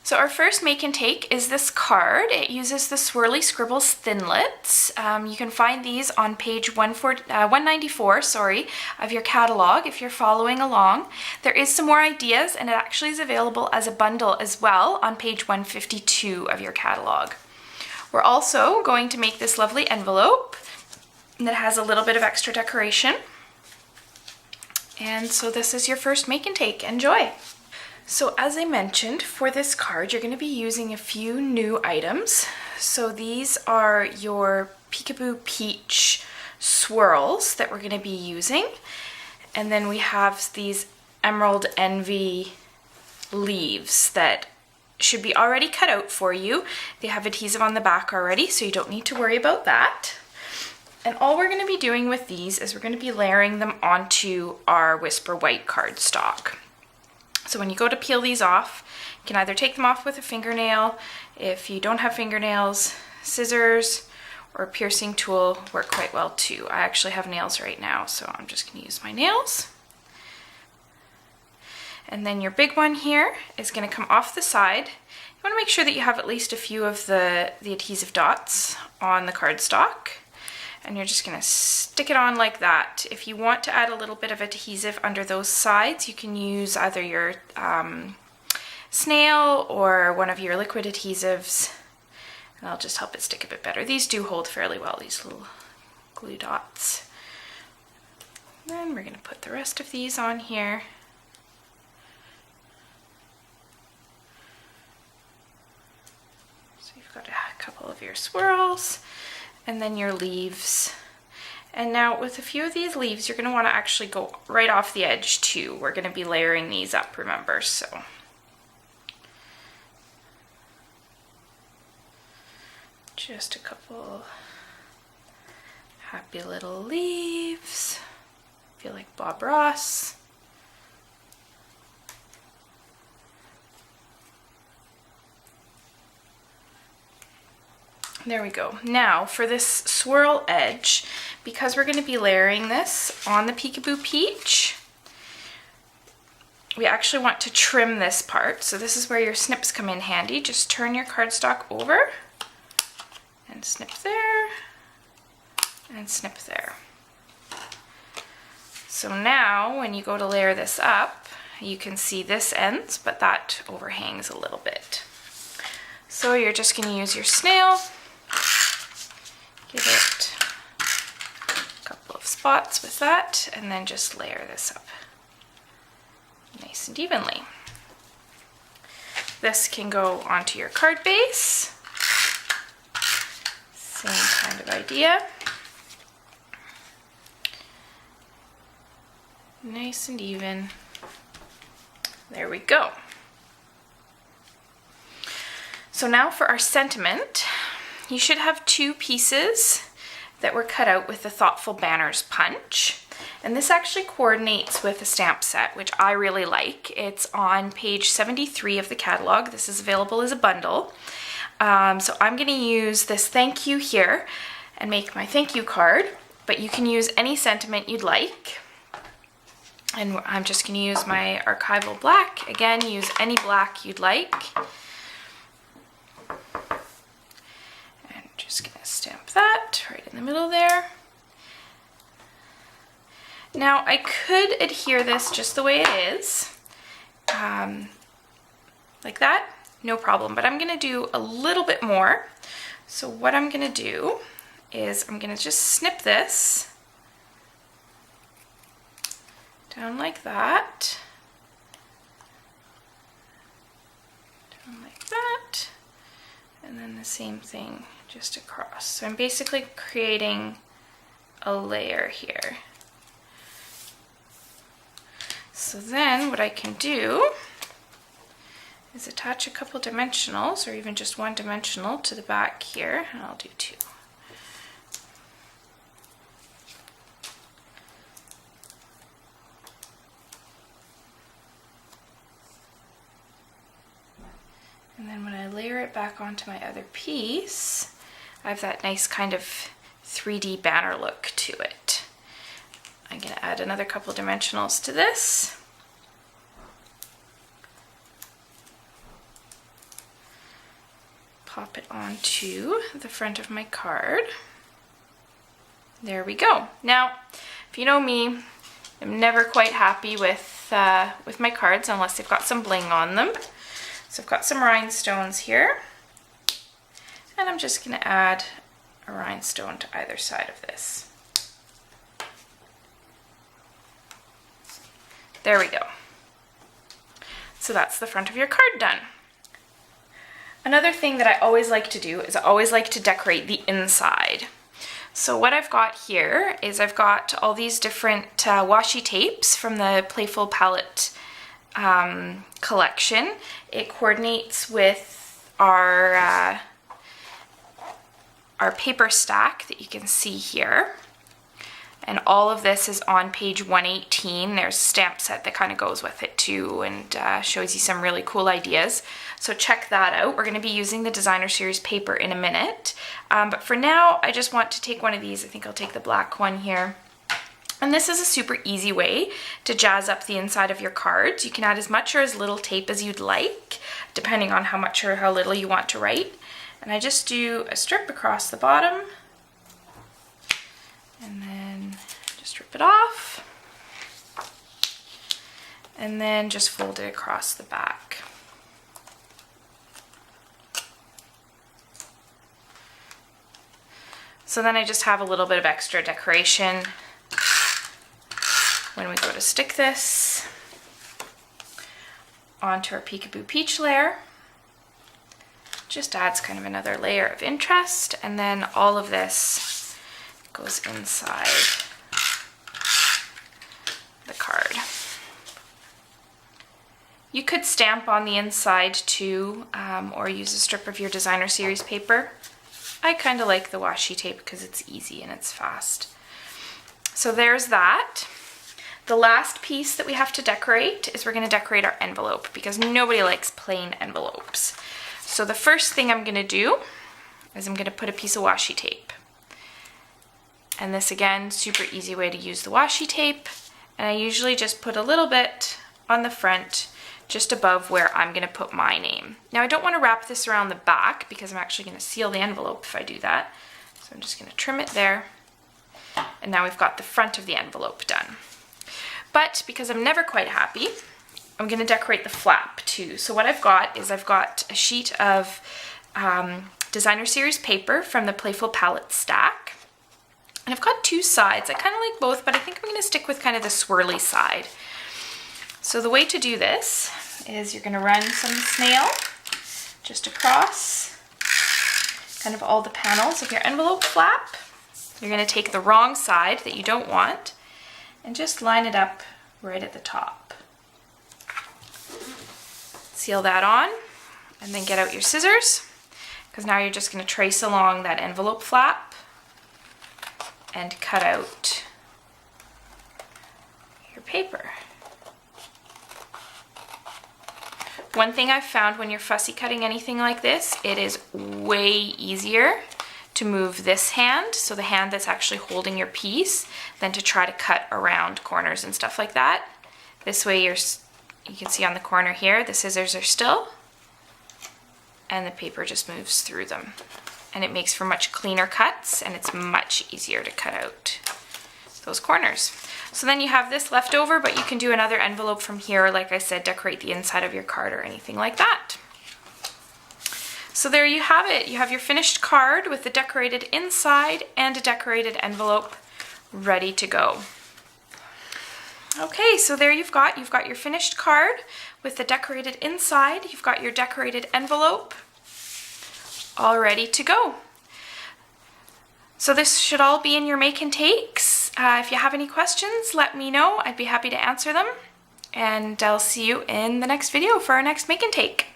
So our first make and take is this card. It uses the Swirly Scribbles Thinlits. You can find these on page 194 of your catalog if you're following along. There is some more ideas, and it actually is available as a bundle as well on page 152 of your catalog. We're also going to make this lovely envelope that has a little bit of extra decoration. And so this is your first make and take. Enjoy! So as I mentioned, for this card, you're going to be using a few new items. So these are your Peekaboo Peach swirls that we're going to be using. And then we have these Emerald Envy leaves that should be already cut out for you. They have adhesive on the back already, so you don't need to worry about that. And all we're going to be doing with these is we're going to be layering them onto our Whisper White cardstock. So when you go to peel these off, you can either take them off with a fingernail. If you don't have fingernails, scissors or a piercing tool work quite well too. I actually have nails right now, so I'm just going to use my nails. And then your big one here is going to come off the side. You want to make sure that you have at least a few of the adhesive dots on the cardstock. And you're just going to stick it on like that. If you want to add a little bit of adhesive under those sides, you can use either your snail or one of your liquid adhesives, and that'll just help it stick a bit better. These do hold fairly well, these little glue dots. Then we're going to put the rest of these on here. So you've got a couple of your swirls. And then your leaves. And now with a few of these leaves, you're going to want to actually go right off the edge too. We're going to be layering these up, remember, so. Just a couple happy little leaves. I feel like Bob Ross. There we go. Now for this swirl edge, because we're going to be layering this on the Peekaboo Peach, we actually want to trim this part. So this is where your snips come in handy. Just turn your cardstock over and snip there and snip there. So now when you go to layer this up, you can see this ends, but that overhangs a little bit. So you're just going to use your snail. Give it a couple of spots with that, and then just layer this up nice and evenly. This can go onto your card base. Same kind of idea. Nice and even. There we go. So now for our sentiment. You should have two pieces that were cut out with the Thoughtful Banners punch. And this actually coordinates with a stamp set, which I really like. It's on page 73 of the catalog. This is available as a bundle. So I'm going to use this thank you here and make my thank you card, but you can use any sentiment you'd like. And I'm just going to use my archival black. Again, use any black you'd like. Just going to stamp that right in the middle there. Now I could adhere this just the way it is, like that, no problem, but I'm going to do a little bit more. So what I'm going to do is I'm going to just snip this down like that, down like that, and then the same thing just across. So I'm basically creating a layer here. So then what I can do is attach a couple dimensionals, or even just one dimensional to the back here, and I'll do two. And then when I layer it back onto my other piece, I have that nice kind of 3D banner look to it. I'm going to add another couple dimensionals to this. pop it onto the front of my card. There we go. Now, if you know me, I'm never quite happy with my cards unless they've got some bling on them. So I've got some rhinestones here, and I'm just going to add a rhinestone to either side of this. There we go. So that's the front of your card done. Another thing that I always like to do is I always like to decorate the inside. So what I've got here is I've got all these different washi tapes from the Playful Palette collection. It coordinates with our paper stack that you can see here. And all of this is on page 118. There's a stamp set that kind of goes with it too, and shows you some really cool ideas. So check that out. We're going to be using the Designer Series paper in a minute. But for now, I just want to take one of these. I think I'll take the black one here. And this is a super easy way to jazz up the inside of your cards. You can add as much or as little tape as you'd like, depending on how much or how little you want to write. And I just do a strip across the bottom, and then just rip it off, and then just fold it across the back. So then I just have a little bit of extra decoration when we go to stick this onto our Peekaboo Peach layer. Just adds kind of another layer of interest, and then all of this goes inside the card. You could stamp on the inside too, or use a strip of your Designer Series paper. I kind of like the washi tape because it's easy and it's fast. So there's that. The last piece that we have to decorate is we're going to decorate our envelope, because nobody likes plain envelopes. So the first thing I'm going to do is I'm going to put a piece of washi tape. And this, again, super easy way to use the washi tape. And I usually just put a little bit on the front, just above where I'm going to put my name. Now I don't want to wrap this around the back because I'm actually going to seal the envelope if I do that. So I'm just going to trim it there. And now we've got the front of the envelope done. But because I'm never quite happy, I'm going to decorate the flap too. So what I've got is I've got a sheet of Designer Series paper from the Playful Palette stack. And I've got two sides. I kind of like both, but I think I'm going to stick with kind of the swirly side. So the way to do this is you're going to run some snail just across kind of all the panels of your envelope flap. You're going to take the wrong side that you don't want and just line it up right at the top. Seal that on, and then get out your scissors, because now you're just going to trace along that envelope flap and cut out your paper. One thing I've found when you're fussy cutting anything like this, it is way easier to move this hand, so the hand that's actually holding your piece, than to try to cut around corners and stuff like that. This way you can see on the corner here, the scissors are still, and the paper just moves through them. And it makes for much cleaner cuts, and it's much easier to cut out those corners. So then you have this left over, but you can do another envelope from here, like I said, decorate the inside of your card or anything like that. So there you have it. You have your finished card with the decorated inside and a decorated envelope ready to go. Okay, so there you've got your finished card with the decorated inside. You've got your decorated envelope all ready to go. So this should all be in your make and takes. If you have any questions, let me know. I'd be happy to answer them. And I'll see you in the next video for our next make and take.